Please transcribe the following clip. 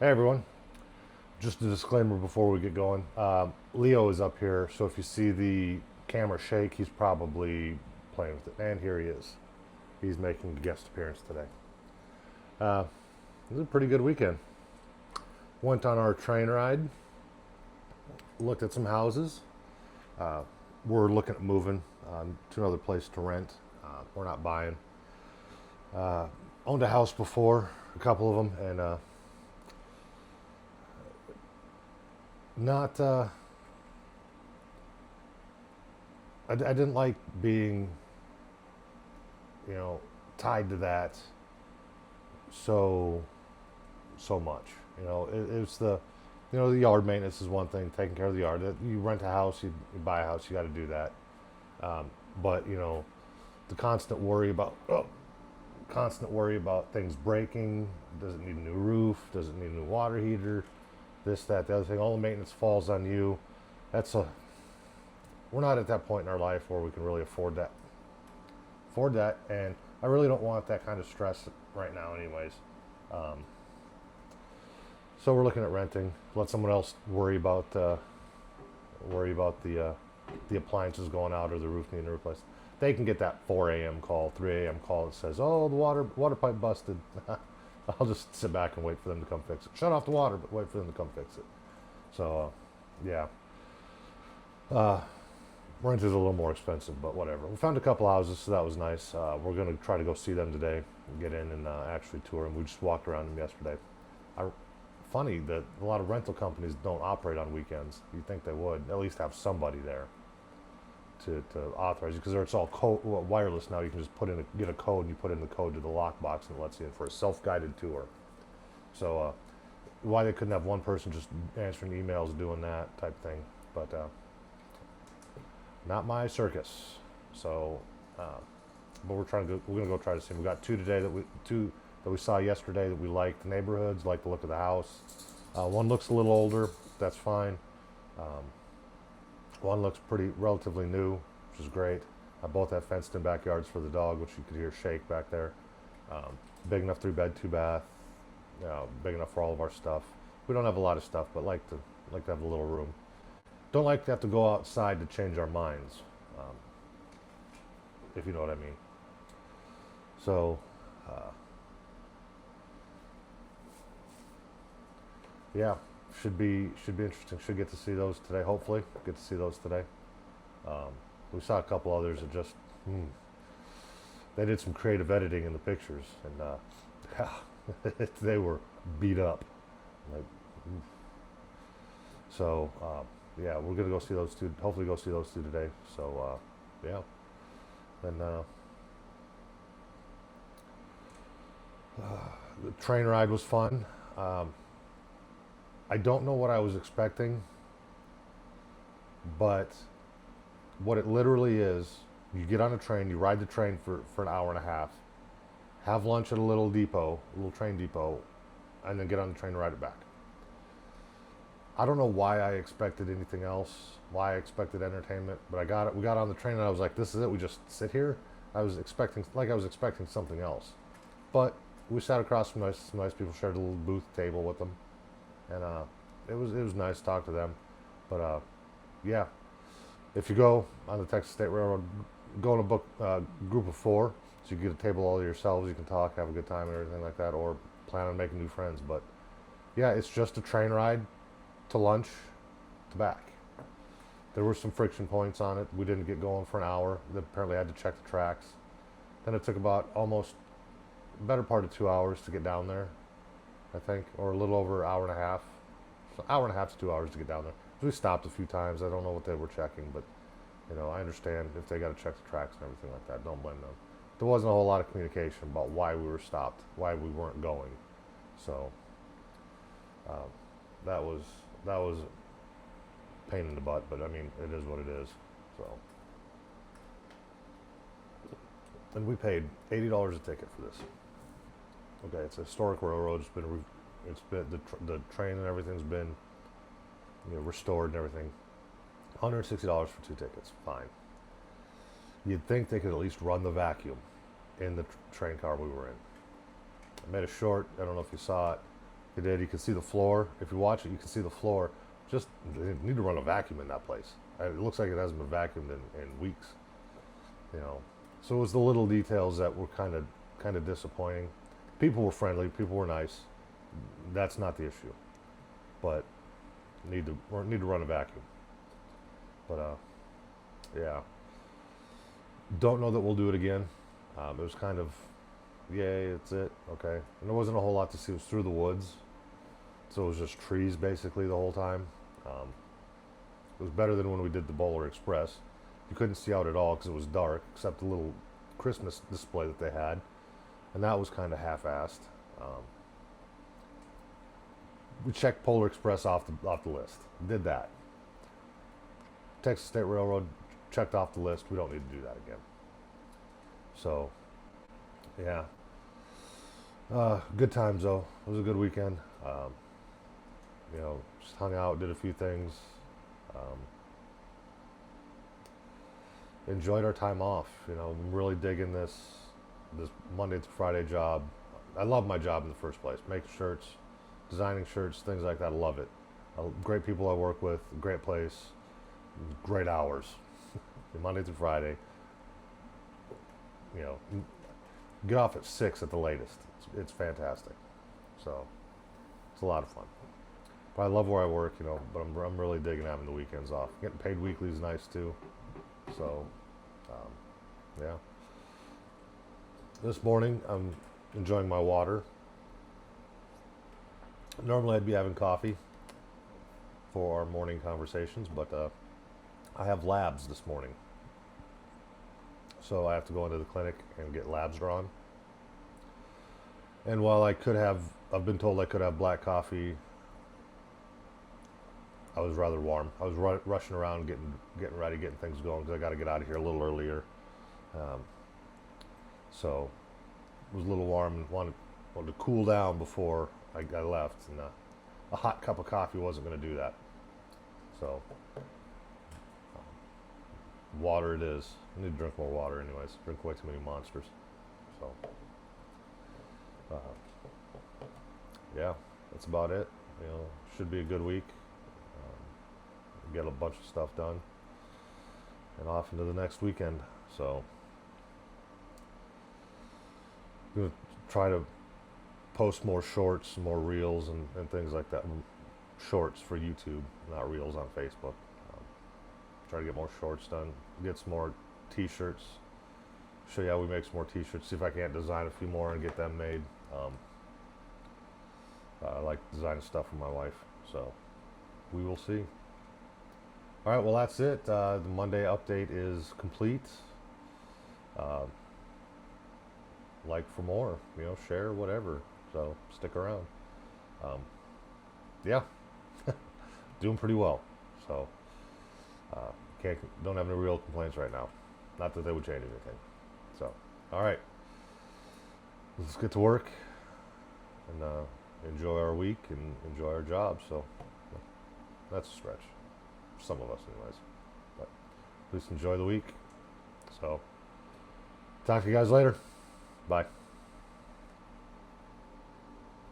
Hey everyone, just a disclaimer before we get going. Leo is up here, so if you see the camera shake, he's probably playing with it. And here he is. He's making a guest appearance today. It was a pretty good weekend. Went on our train ride, looked at some houses. We're looking at moving to another place to rent. We're not buying. Owned a house before, a couple of them, and not. I didn't like being, you know, tied to that so much. It's the yard maintenance is one thing, taking care of the yard. You rent a house, you buy a house, you got to do that. But the constant worry about things breaking. Does it need a new roof? Does it need a new water heater? This, that, the other thing. All the maintenance falls on you. That's a We're not at that point in our life where we can really afford that. And I really don't want that kind of stress right now, anyways. Um, so we're looking at renting. Let someone else worry about the appliances going out or the roof needing replaced. They can get that 4 a.m. call, 3 a.m. call that says, "Oh, the water pipe busted." I'll just sit back and wait for them to come fix it. Shut off the water, but wait for them to come fix it. So, yeah. Uh, Rent is a little more expensive, but whatever. We found a couple houses, so that was nice. We're going to try to go see them today, get in and actually tour them. We just walked around them yesterday. I, Funny that a lot of rental companies don't operate on weekends. You'd think they would at least have somebody there to authorize you, because it's all wireless now. You can just get a code, and you put in the code to the lockbox, and it lets you in for a self-guided tour. So why they couldn't have one person just answering emails, doing that type thing, but not my circus. So, but we're gonna go try to see them. We got two that we saw yesterday that we liked the neighborhoods, liked the look of the house. One looks a little older. That's fine. Um, One looks pretty relatively new, which is great. Both have fenced-in backyards for the dog, which you could hear shake back there. Um, Big enough 3-bed, 2-bath. Big enough for all of our stuff. We don't have a lot of stuff, but like to have a little room. Don't like to have to go outside to change our minds, um, if you know what I mean. So, uh, yeah, should be interesting. Should get to see those today. Hopefully, get to see those today. Um, we saw a couple others that just they did some creative editing in the pictures, and they were beat up. Like, so yeah, we're gonna go see those two. Hopefully, go see those two today. So yeah, then the train ride was fun. Um, I don't know what I was expecting, but what it literally is, you get on a train, you ride the train for an hour and a half, have lunch at a little train depot, and then get on the train and ride it back. I don't know why I expected anything else, why I expected entertainment, but I got it. We got on the train and I was like, "This is it. We just sit here." I was expecting something else, but we sat across from some nice people, shared a little booth table with them, and it was nice to talk to them. But yeah, if you go on the Texas State Railroad, go in a group of four, so you get a table all to yourselves. You can talk, have a good time, and everything like that, or plan on making new friends. But yeah, it's just a train ride to lunch to back. There were some friction points on it. We didn't get going for an hour. They apparently had to check the tracks. Then it took about almost better part of 2 hours to get down there, I think, or a little over an hour and a half. So hour and a half to 2 hours to get down there. So we stopped a few times. I don't know what they were checking, but I understand if they got to check the tracks and everything like that. Don't blame them. There wasn't a whole lot of communication about why we were stopped, why we weren't going. So uh, that was a pain in the butt, but I mean, it is what it is. So, and we paid $80 a ticket for this. Okay, it's a historic railroad. It's been the train and everything's been restored and everything. $160 for 2 tickets, fine. You'd think they could at least run the vacuum in the train car we were in. I made it short. I don't know if you saw it. It did. You can see the floor. If you watch it, you can see the floor. Just they need to run a vacuum in that place. It looks like it hasn't been vacuumed in weeks. You know, so it was the little details that were kind of disappointing. People were friendly. People were nice. That's not the issue. But need to run a vacuum. But yeah. Don't know that we'll do it again. It was kind of, yay, it's it, okay. And there wasn't a whole lot to see. It was through the woods, so it was just trees basically the whole time. It was better than when we did the Bowler Express. You couldn't see out at all because it was dark, except the little Christmas display that they had, and that was kind of half-assed. We checked Polar Express off the list. Did that. Texas State Railroad checked off the list. We don't need to do that again. So, yeah. Good times though. It was a good weekend. You know, just hung out, did a few things. Enjoyed our time off. You know, I'm really digging this Monday to Friday job. I love my job in the first place. Making shirts, designing shirts, things like that. I love it. Great people I work with. Great place. Great hours. Monday through Friday. You know, get off at 6 at the latest. It's fantastic. So it's a lot of fun. But I love where I work, you know. But I'm really digging having the weekends off. Getting paid weekly is nice too. So yeah. This morning I'm enjoying my water. Normally I'd be having coffee for our morning conversations, but I have labs this morning. So I have to go into the clinic and get labs drawn. And while I've been told I could have black coffee, I was rather warm. I was rushing around, getting ready, getting things going because I got to get out of here a little earlier. So it was a little warm and wanted to cool down before I left. And a hot cup of coffee wasn't going to do that. So water it is. I need to drink more water anyways. Drink way too many Monsters. So yeah, that's about it. You know, should be a good week. Get a bunch of stuff done and off into the next weekend. So I'm gonna try to post more shorts, more reels and things like that. Shorts for YouTube, not reels on Facebook. Try to get more shorts done, get some more t-shirts, show you how we make some more t-shirts, see if I can't design a few more and get them made. I like designing stuff for my wife, so we will see. All right, well that's it. The Monday update is complete. Like for more, you know, share, whatever. So stick around. Yeah, doing pretty well. So don't have any real complaints right now. Not that they would change anything. So, all right, let's get to work and enjoy our week and enjoy our job. So that's a stretch. Some of us anyways, but at least enjoy the week. So talk to you guys later. Bye.